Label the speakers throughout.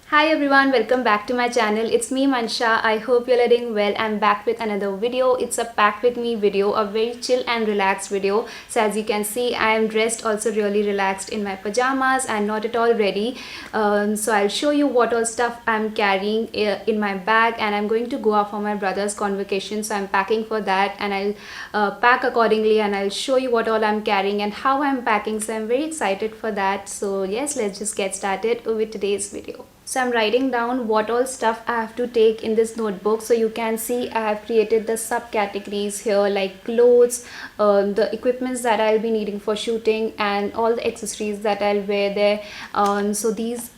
Speaker 1: Hi everyone, welcome back to my channel. It's me Mansha. I hope you're doing well. I'm back with another video. It's a pack with me video, a very chill and relaxed video. So as you can see, I am dressed also really relaxed in my pajamas and not at all ready. So I'll show you what all stuff I'm carrying in my bag, and I'm going to go out for my brother's convocation. So I'm packing for that, and I'll pack accordingly, and I'll show you what all I'm carrying and how I'm packing. So I'm very excited for that. So yes, let's just get started with today's video. So I'm writing down what all stuff I have to take in this notebook. So you can see I have created the subcategories here, like clothes, the equipments that I'll be needing for shooting, and all the accessories that I'll wear there. So this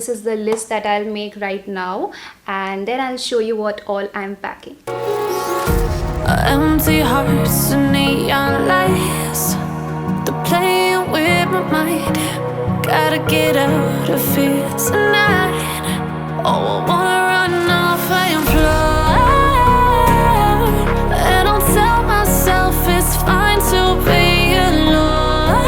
Speaker 1: is the list that I'll make right now, and then I'll show you what all I'm packing.
Speaker 2: Empty hearts and neon lights, they're playing with my mind. Gotta get out of here tonight. Oh, I wanna run off and fly, and I'll tell myself it's fine to be alone,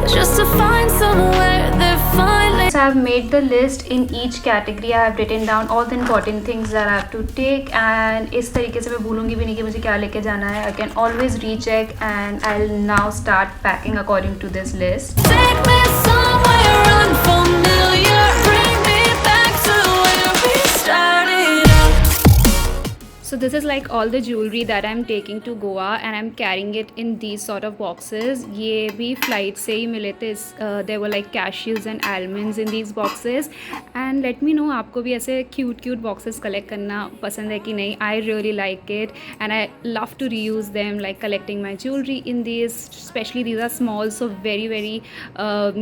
Speaker 2: just to find somewhere that finally.
Speaker 1: So I've made the list in each category. I have written down all the important things that I have to take, and इस तरीके से मैं भूलूंगी भी नहीं कि मुझे क्या लेके जाना है. I can always recheck, and I'll now start packing according to this list.
Speaker 2: Take me somewhere unfamiliar, bring me back to where we started out.
Speaker 1: So this is like all the jewelry that I'm taking to Goa, and I'm carrying it in these sort of boxes. ये भी flight से ही मिले थे. There were like cashews and almonds in these boxes. And let me know आपको भी ऐसे cute boxes collect करना पसंद है कि नहीं. I really like it, and I love to reuse them, like collecting my jewelry in these. Especially these are small, so very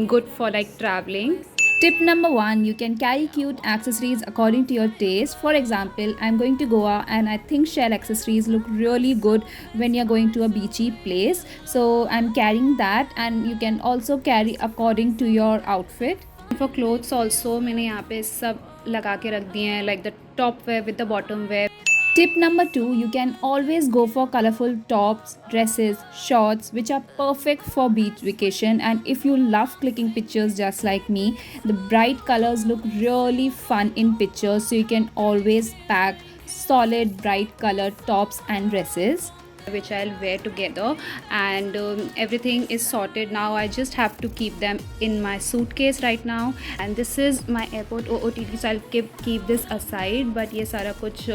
Speaker 1: good for like traveling. Tip number 1, you can carry cute accessories according to your taste. For example, I'm going to Goa, and I think shell accessories look really good when you're going to a beachy place. So I'm carrying that, and you can also carry according to your outfit. For clothes also, मैंने यहाँ पे सब लगा के रख दिए हैं, like the top wear with the bottom wear. Tip number 2, you can always go for colorful tops, dresses, shorts, which are perfect for beach vacation. And if you love clicking pictures just like me, the bright colors look really fun in pictures. So you can always pack solid bright colored tops and dresses, which I'll wear together, and everything is sorted now. I just have to keep them in my suitcase right now, and this is my airport OOTD, so I'll keep this aside, but ये सारा कुछ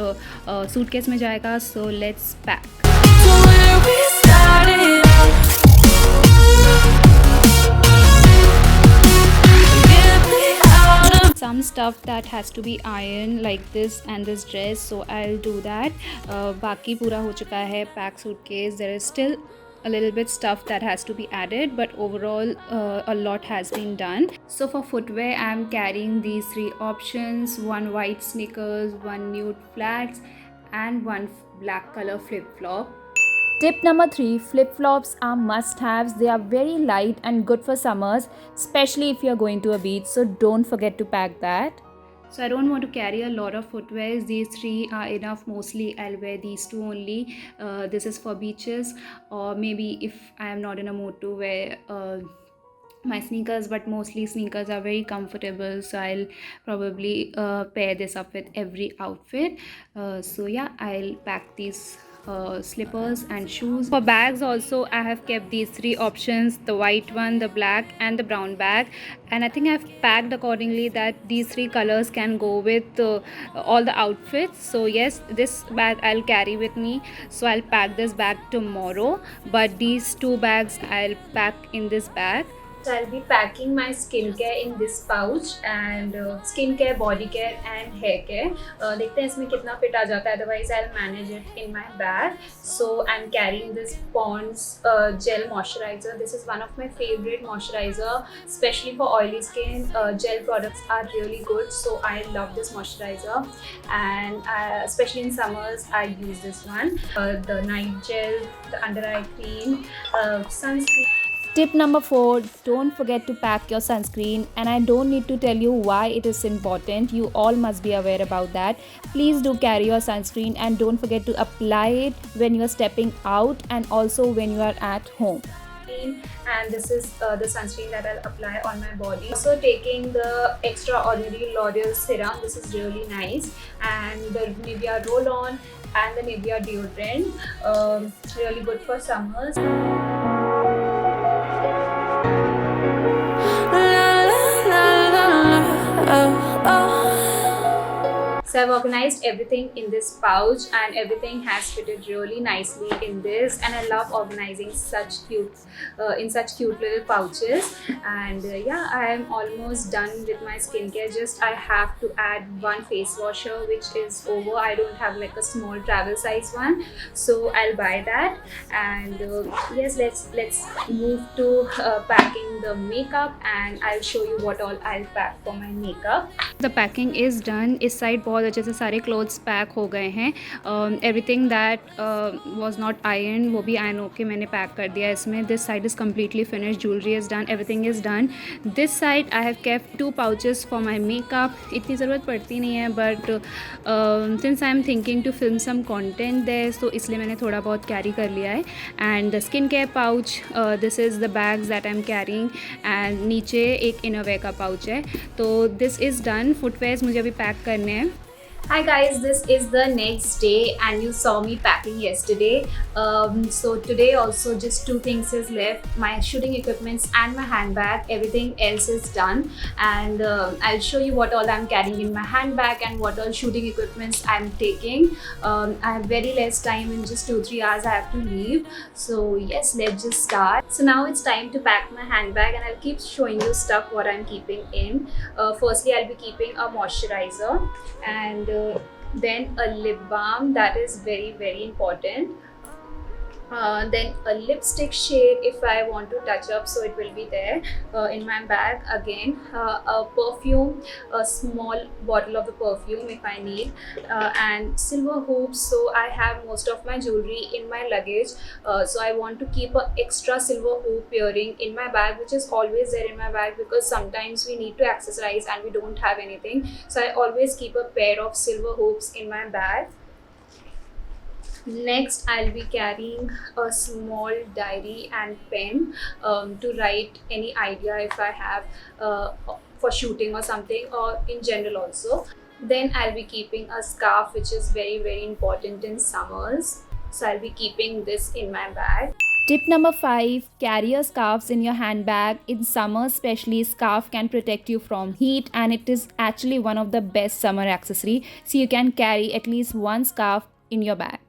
Speaker 1: suitcase में जाएगा. So let's pack.
Speaker 2: To where we started out. Get me out of.
Speaker 1: Some stuff that has to be ironed, like this and this dress, so I'll do that. बाकी पूरा हो चुका है pack suitcase. There is still a little bit stuff that has to be added, but overall a lot has been done. So for footwear, I'm carrying these 3 options: 1 white sneakers, 1 nude flats, and 1 black color flip-flop. Tip number 3, flip-flops are must-haves. They are very light and good for summers, especially if you're going to a beach, so don't forget to pack that. So I don't want to carry a lot of footwears. These 3 are enough. Mostly I'll wear these 2 only. This is for beaches, or maybe if I am not in a mood to wear my sneakers, but mostly sneakers are very comfortable, so I'll probably pair this up with every outfit. So yeah, I'll pack these slippers and shoes. For bags also, I have kept these 3 options: the white one, the black, and the brown bag. And I think I've packed accordingly that these 3 colors can go with all the outfits. So yes, this bag I'll carry with me, so I'll pack this bag tomorrow, but these 2 bags I'll pack in this bag. So I'll be packing my skincare in this pouch, and skincare, body care and hair care. देखते हैं इसमें कितना fit आ जाता है, otherwise I'll manage it in my bag. So I'm carrying this Pond's gel moisturizer. This is one of my favorite moisturizer, especially for oily skin. Gel products are really good, so I love this moisturizer, and especially in summers I use this one. The night gel, the under eye cream, sunscreen. Tip number 4, don't forget to pack your sunscreen, and I don't need to tell you why it is important. You all must be aware about that. Please do carry your sunscreen, and don't forget to apply it when you are stepping out and also when you are at home. and this is the sunscreen that I'll apply on my body. Also taking the Extraordinary L'Oreal serum. This is really nice, and the Nivea roll-on and the Nivea deodorant. Really good for summers. So I've organized everything in this pouch, and everything has fitted really nicely in this, and I love organizing such cute in such cute little pouches. And yeah, I am almost done with my skincare. Just I have to add one face washer, which is over. I don't have like a small travel size one, so I'll buy that. And yes, let's move to packing the makeup, and I'll show you what all I'll pack for my makeup. The packing is done. इस side बहुत अच्छे से सारे clothes pack हो गए हैं. Everything that was not iron वो भी आयरन होके मैंने पैक कर दिया इसमें. This side is completely finish. Jewellery is done. Everything is done. This side I have kept 2 pouches for my makeup. इतनी ज़रूरत पड़ती नहीं है, but since I am thinking to film some content there, तो इसलिए मैंने थोड़ा बहुत कैरी कर लिया है. And the skin care pouch, this is the bags that I am carrying. And नीचे एक इनरवेयर का पाउच है. तो दिस इज़ डन. फुटवेयर्स मुझे अभी पैक करने हैं. Hi guys, this is the next day and you saw me packing yesterday. So today also just 2 things is left, my shooting equipments and my handbag. Everything else is done, and I'll show you what all I'm carrying in my handbag and what all shooting equipments I'm taking. I have very less time. In just 2-3 hours I have to leave, so yes, let's just start. So now it's time to pack my handbag, and I'll keep showing you stuff what I'm keeping in. Firstly, I'll be keeping a moisturizer, and then a lip balm, that is very important. Then a lipstick shade if I want to touch up, so it will be there in my bag. Again, a perfume, a small bottle of the perfume if I need, and silver hoops. So I have most of my jewelry in my luggage, so I want to keep a extra silver hoop earring in my bag, which is always there in my bag, because sometimes we need to accessorize and we don't have anything, so I always keep a pair of silver hoops in my bag. Next, I'll be carrying a small diary and pen to write any idea if I have for shooting or something, or in general also. Then I'll be keeping a scarf, which is very important in summers, so I'll be keeping this in my bag. Tip number 5, carry your scarves in your handbag. In summer especially, scarf can protect you from heat, and it is actually one of the best summer accessory, so you can carry at least one scarf in your bag.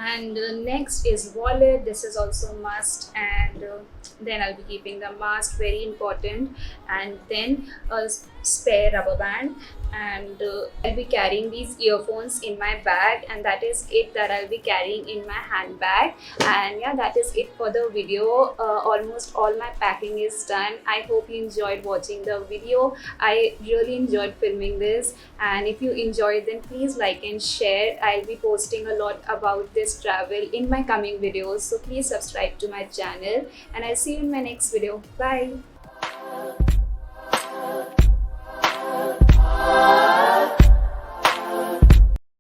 Speaker 1: And next is wallet. This is also must, and then I'll be keeping the mask, very important, and then a spare rubber band, and I'll be carrying these earphones in my bag, and that is it that I'll be carrying in my handbag. And yeah, that is it for the video. Almost all my packing is done. I hope you enjoyed watching the video. I really enjoyed filming this, and if you enjoyed, then please like and share. I'll be posting a lot about this travel in my coming videos, so please subscribe to my channel, and I'll see you in my next video. Bye.